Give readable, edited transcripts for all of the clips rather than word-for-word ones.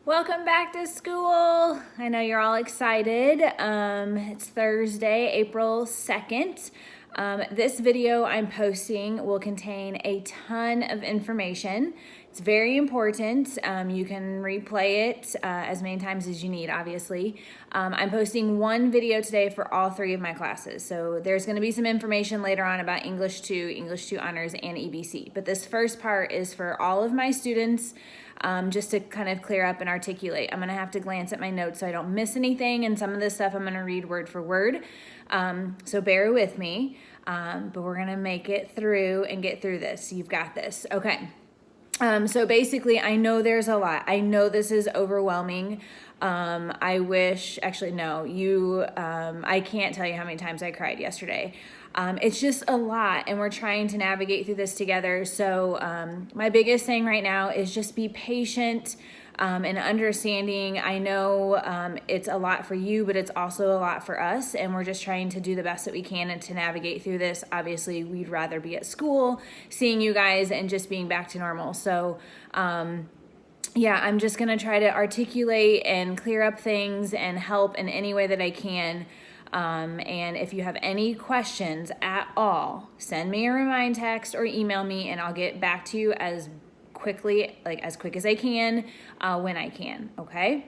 Welcome back to school. I know you're all excited. It's Thursday, April 2nd. This video I'm posting will contain a ton of information. It's very important. You can replay it as many times as you need, obviously. I'm posting one video today for all three of my classes. So there's going to be some information later on about English 2, English 2 Honors, and EBC. But this first part is for all of my students. Just to kind of clear up and articulate. I'm going to have to glance at my notes so I don't miss anything, and some of this stuff I'm going to read word for word. So bear with me, but we're going to make it through and get through this. You've got this. Okay. So basically, I know there's a lot. I know this is overwhelming. I can't tell you how many times I cried yesterday. It's just a lot, and we're trying to navigate through this together. So my biggest thing right now is just be patient and understanding. I know it's a lot for you, but it's also a lot for us, and we're just trying to do the best that we can and to navigate through this. Obviously, we'd rather be at school, seeing you guys, and just being back to normal. So yeah, I'm just going to try to articulate and clear up things and help in any way that I can. And if you have any questions at all, send me a remind text or email me, and I'll get back to you as quick as I can, when I can. Okay.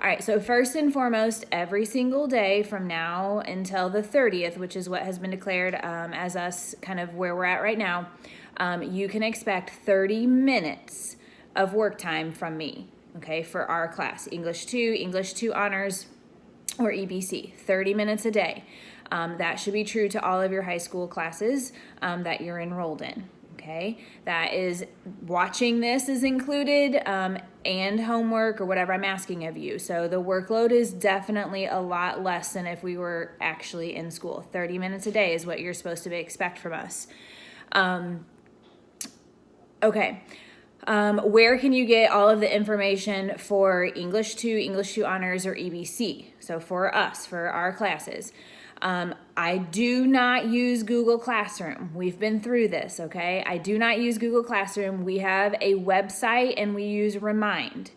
All right. So first and foremost, every single day from now until the 30th, which is what has been declared, as us kind of where we're at right now, you can expect 30 minutes of work time from me. Okay. For our class, English 2 Honors, or EBC, 30 minutes a day. That should be true to all of your high school classes that you're enrolled in, okay? That is, watching this is included, and homework or whatever I'm asking of you. So the workload is definitely a lot less than if we were actually in school. 30 minutes a day is what you're supposed to expect from us. Okay. Where can you get all of the information for English 2 Honors, or EBC? So for us, for our classes, I do not use Google Classroom. We've been through this, okay? I do not use Google Classroom. We have a website and we use Remind.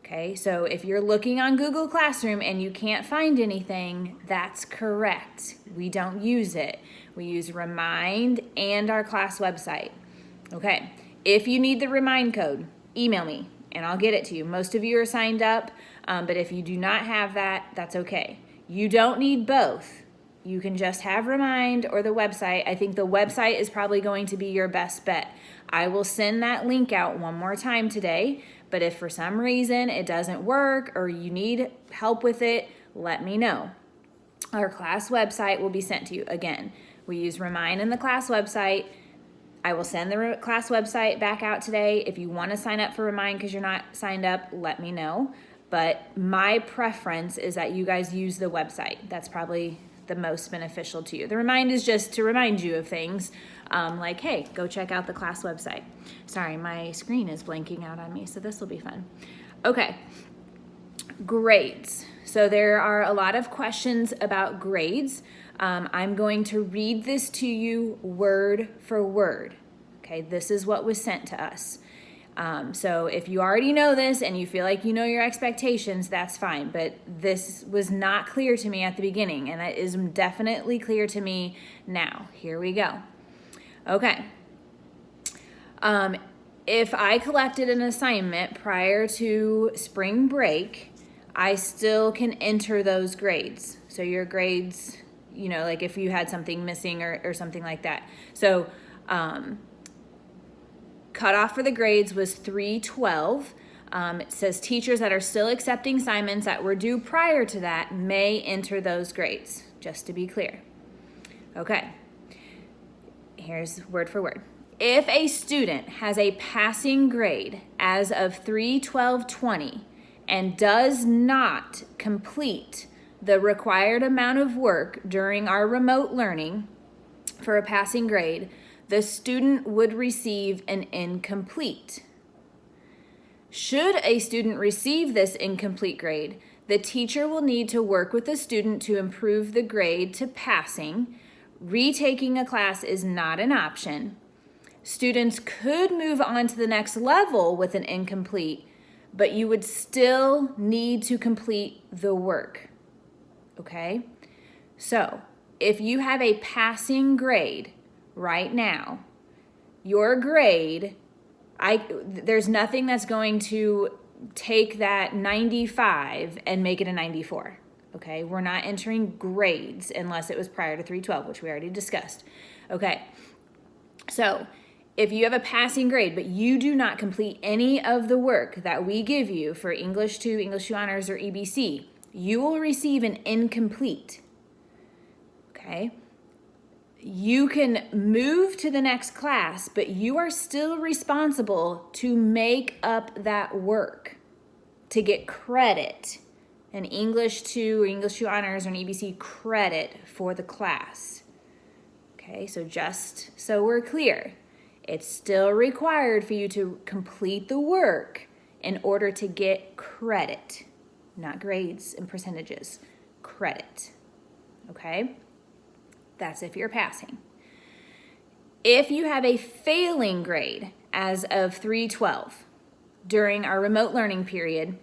Okay, so if you're looking on Google Classroom and you can't find anything, that's correct. We don't use it. We use Remind and our class website. Okay. If you need the Remind code, email me and I'll get it to you. Most of you are signed up, but if you do not have that, that's okay. You don't need both. You can just have Remind or the website. I think the website is probably going to be your best bet. I will send that link out one more time today, but if for some reason it doesn't work or you need help with it, let me know. Our class website will be sent to you. Again, we use Remind in the class website. I will send the class website back out today. If you want to sign up for Remind because you're not signed up, let me know. But my preference is that you guys use the website. That's probably the most beneficial to you. The Remind is just to remind you of things, like, hey, go check out the class website. Sorry, my screen is blanking out on me, so this will be fun. Okay, grades. So there are a lot of questions about grades. I'm going to read this to you word for word. Okay, this is what was sent to us. So if you already know this and you feel like you know your expectations, that's fine. But this was not clear to me at the beginning, and it is definitely clear to me now. Here we go. Okay. If I collected an assignment prior to spring break, I still can enter those grades. So your grades, like if you had something missing or something like that. So cutoff for the grades was 3/12. It says teachers that are still accepting assignments that were due prior to that may enter those grades, just to be clear. Okay, here's word for word. If a student has a passing grade as of 3/12/20 and does not complete the required amount of work during our remote learning for a passing grade, the student would receive an incomplete. Should a student receive this incomplete grade, the teacher will need to work with the student to improve the grade to passing. Retaking a class is not an option. Students could move on to the next level with an incomplete, but you would still need to complete the work, okay? So if you have a passing grade right now, your grade, there's nothing that's going to take that 95 and make it a 94, okay? We're not entering grades unless it was prior to 312, which we already discussed, okay? So if you have a passing grade, but you do not complete any of the work that we give you for English 2, English 2 Honors, or EBC, you will receive an incomplete, okay? You can move to the next class, but you are still responsible to make up that work to get credit, an English 2 or English 2 Honors or an EBC credit for the class. Okay, so just so we're clear, it's still required for you to complete the work in order to get credit, not grades and percentages, credit, okay? That's if you're passing. If you have a failing grade as of 312 during our remote learning period,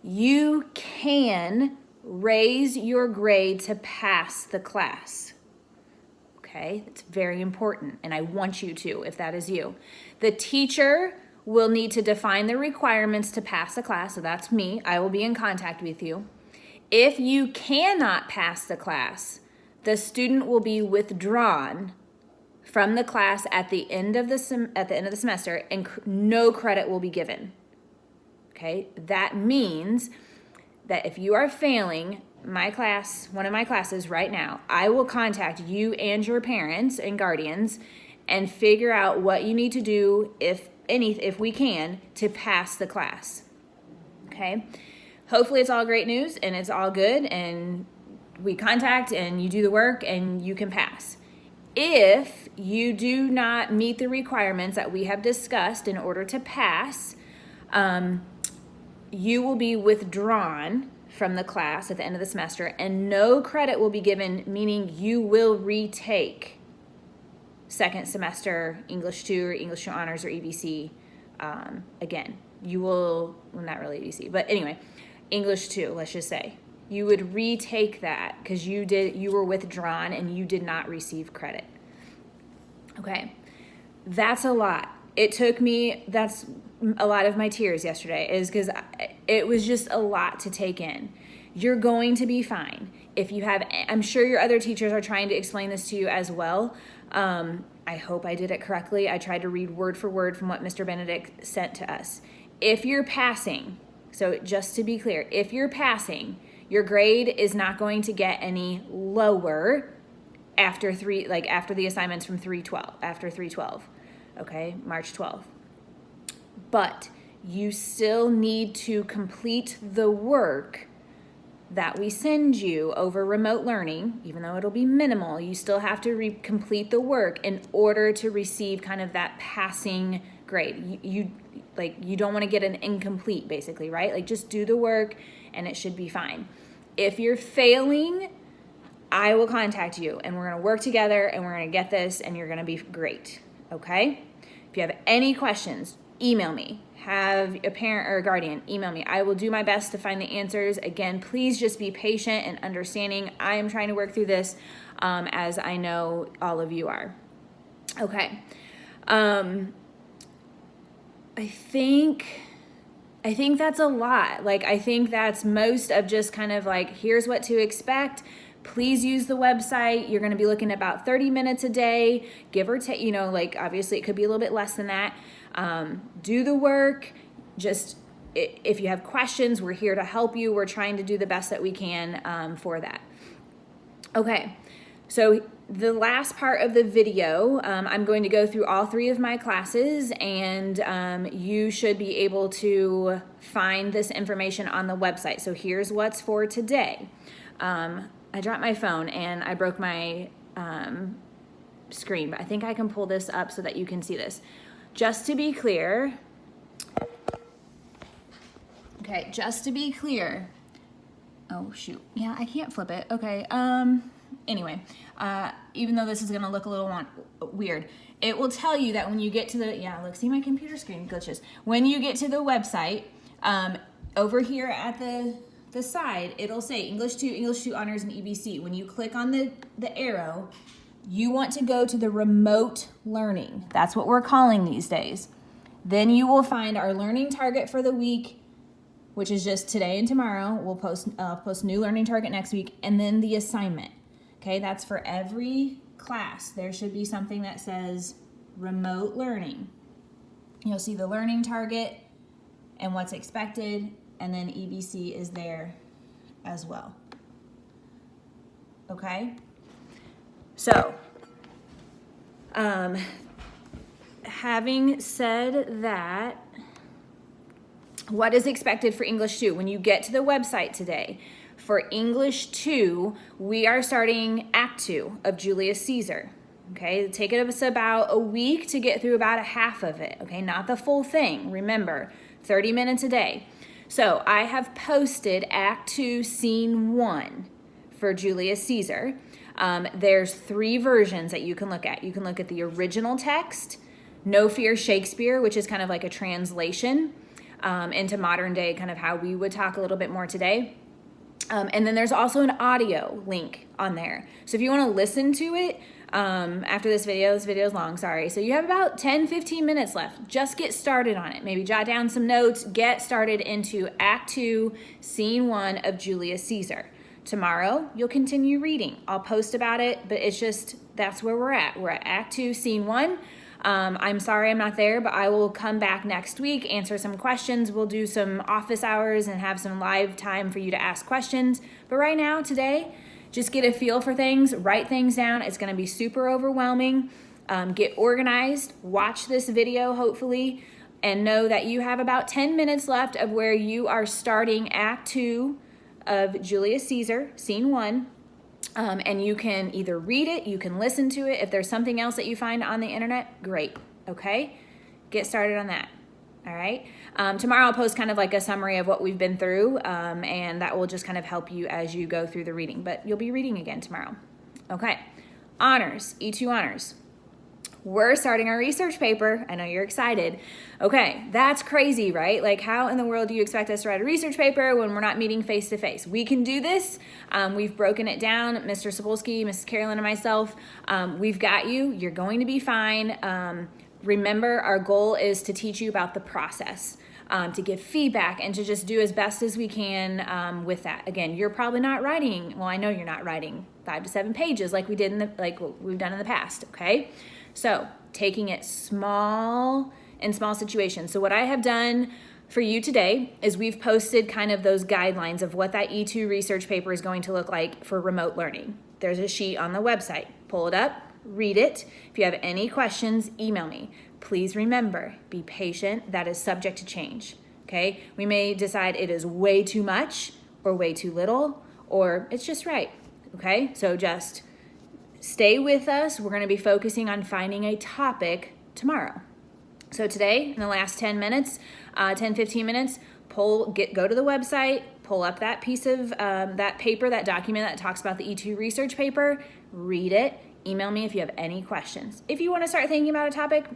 you can raise your grade to pass the class. Okay, it's very important, and I want you to, if that is you. The teacher will need to define the requirements to pass the class, so that's me. I will be in contact with you. If you cannot pass the class, the student will be withdrawn from the class at the end of the semester, and no credit will be given. Okay, that means that if you are failing my class, one of my classes right now, I will contact you and your parents and guardians and figure out what you need to do, if we can, to pass the class. Okay, hopefully it's all great news and it's all good, and we contact and you do the work and you can pass. If you do not meet the requirements that we have discussed in order to pass, you will be withdrawn from the class at the end of the semester, and no credit will be given, meaning you will retake second semester English 2 or English 2 Honors or EBC again. You will, well, not really EBC, but anyway, English 2, let's just say. You would retake that because you were withdrawn and you did not receive credit. Okay, that's a lot. It took me, that's a lot of my tears yesterday, is because it was just a lot to take in. You're going to be fine. If you have, I'm sure your other teachers are trying to explain this to you as well. I hope I did it correctly. I tried to read word for word from what Mr. Benedict sent to us. If you're passing, so just to be clear, if you're passing, your grade is not going to get any lower after the assignments from 312, after 312, okay, March 12th. But you still need to complete the work that we send you over remote learning. Even though it'll be minimal, you still have to complete the work in order to receive kind of that passing grade. You don't want to get an incomplete, basically, right? Like, just do the work and it should be fine. If you're failing, I will contact you and we're going to work together and we're going to get this and you're going to be great, okay? If you have any questions, email me. Have a parent or a guardian email me. I will do my best to find the answers. Again, please just be patient and understanding. I am trying to work through this as I know all of you are. Okay. I think that's a lot. Like, I think that's most of just kind of like, here's what to expect. Please use the website. You're going to be looking at about 30 minutes a day, give or take, obviously it could be a little bit less than that. Do the work. Just, if you have questions, we're here to help you. We're trying to do the best that we can for that. Okay, so the last part of the video, I'm going to go through all 3 of my classes, and you should be able to find this information on the website. So here's what's for today. I dropped my phone and I broke my screen, but I think I can pull this up so that you can see this. Just to be clear, oh shoot, yeah, I can't flip it. Okay, anyway, even though this is gonna look a little weird, it will tell you that when you get to the, see my computer screen glitches. When you get to the website, Over here at the side, it'll say English 2 Honors, and EBC. When you click on the arrow, you want to go to the remote learning. That's what we're calling these days. Then you will find our learning target for the week, which is just today and tomorrow. We'll post new learning target next week, and then the assignment. Okay, that's for every class. There should be something that says remote learning. You'll see the learning target and what's expected, and then EBC is there as well. Okay? So, having said that, what is expected for English 2? When you get to the website today, for English 2, we are starting Act 2 of Julius Caesar. Okay, it'll take us about a week to get through about a half of it. Okay, not the full thing. Remember, 30 minutes a day. So I have posted Act 2, Scene 1 for Julius Caesar. There's 3 versions that you can look at. You can look at the original text, No Fear Shakespeare, which is kind of like a translation into modern day, kind of how we would talk a little bit more today. And then there's also an audio link on there. So if you want to listen to it after this video is long, sorry. So you have about 10-15 minutes left. Just get started on it. Maybe jot down some notes. Get started into Act 2, Scene 1 of Julius Caesar. Tomorrow, you'll continue reading. I'll post about it, but it's just, that's where we're at. We're at Act 2, Scene 1. I'm sorry I'm not there, but I will come back next week, answer some questions. We'll do some office hours and have some live time for you to ask questions. But right now, today, just get a feel for things, write things down. It's going to be super overwhelming. Get organized, watch this video, hopefully, and know that you have about 10 minutes left of where you are starting Act 2 of Julius Caesar, Scene 1. And you can either read it, you can listen to it. If there's something else that you find on the internet, great, okay? Get started on that, all right? Tomorrow I'll post kind of like a summary of what we've been through, and that will just kind of help you as you go through the reading. But you'll be reading again tomorrow. Okay, honors, E2 honors. We're starting our research paper. I know you're excited. Okay, that's crazy, right? Like, how in the world do you expect us to write a research paper when we're not meeting face to face? We can do this. We've broken it down. Mr. Sapolsky, Mrs. Carolyn, and myself, we've got you. You're going to be fine. Remember, our goal is to teach you about the process, to give feedback, and to just do as best as we can with that. Again, you're probably not writing. Well, I know you're not writing 5 to 7 pages like we did like what we've done in the past. Okay. So taking it small in small situations. So what I have done for you today is we've posted kind of those guidelines of what that E2 research paper is going to look like for remote learning. There's a sheet on the website. Pull it up, read it. If you have any questions, email me. Please remember, be patient. That is subject to change, okay? We may decide it is way too much or way too little, or it's just right, okay? So just stay with us. We're going to be focusing on finding a topic tomorrow. So today, in the last 10 minutes, 15 minutes, go to the website, pull up that piece of that paper, that document that talks about the E2 research paper, read it, email me if you have any questions. If you want to start thinking about a topic,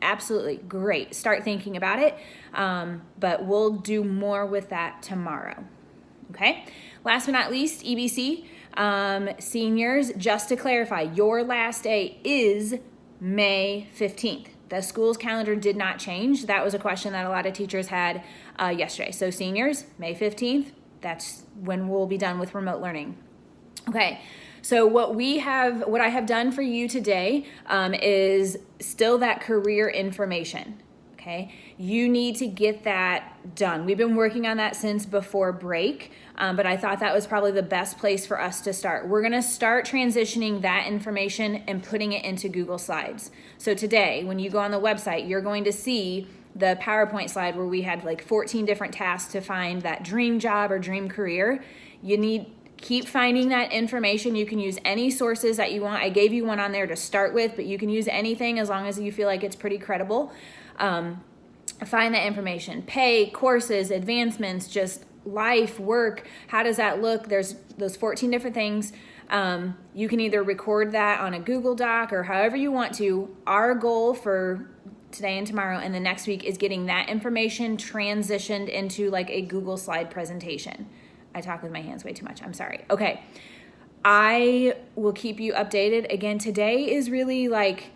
absolutely, great. Start thinking about it, but we'll do more with that tomorrow. Okay? Last but not least, EBC. Seniors, just to clarify, your last day is May 15th. The school's calendar did not change. That was a question that a lot of teachers had yesterday. So seniors, May 15th, that's when we'll be done with remote learning. Okay, so what I have done for you today is still that career information. Okay, you need to get that done. We've been working on that since before break, but I thought that was probably the best place for us to start. We're gonna start transitioning that information and putting it into Google Slides. So today, when you go on the website, you're going to see the PowerPoint slide where we had like 14 different tasks to find that dream job or dream career. Keep finding that information. You can use any sources that you want. I gave you one on there to start with, but you can use anything as long as you feel like it's pretty credible. Find that information. Pay, courses, advancements, just life, work. How does that look? There's those 14 different things. You can either record that on a Google Doc or however you want to. Our goal for today and tomorrow, and the next week is getting that information transitioned into like a Google slide presentation. I talk with my hands way too much. I'm sorry. Okay. I will keep you updated. Again, today is really like,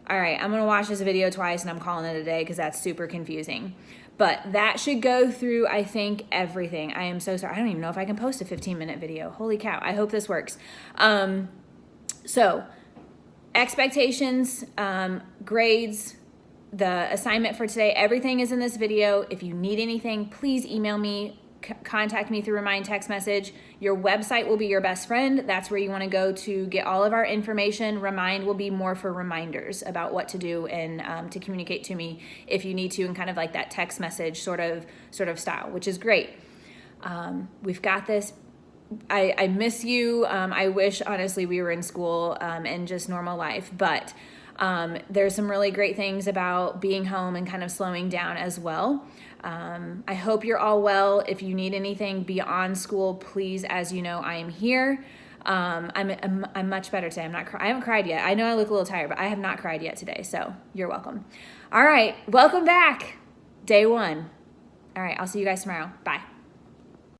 all right, I'm going to watch this video twice and I'm calling it a day because that's super confusing. But that should go through, I think, everything. I am so sorry. I don't even know if I can post a 15-minute video. Holy cow. I hope this works. So expectations, grades, the assignment for today, everything is in this video. If you need anything, please email me. Contact me through Remind text message. Your website will be your best friend. That's where you want to go to get all of our information. Remind will be more for reminders about what to do and to communicate to me if you need to, and kind of like that text message sort of style, which is great. We've got this. I miss you. I wish honestly we were in school and just normal life, but there's some really great things about being home and kind of slowing down as well. I hope you're all well. If you need anything beyond school, please, as you know, I am here. I'm much better today. I haven't cried yet. I know I look a little tired, but I have not cried yet today. So you're welcome. All right. Welcome back. Day 1. All right. I'll see you guys tomorrow. Bye.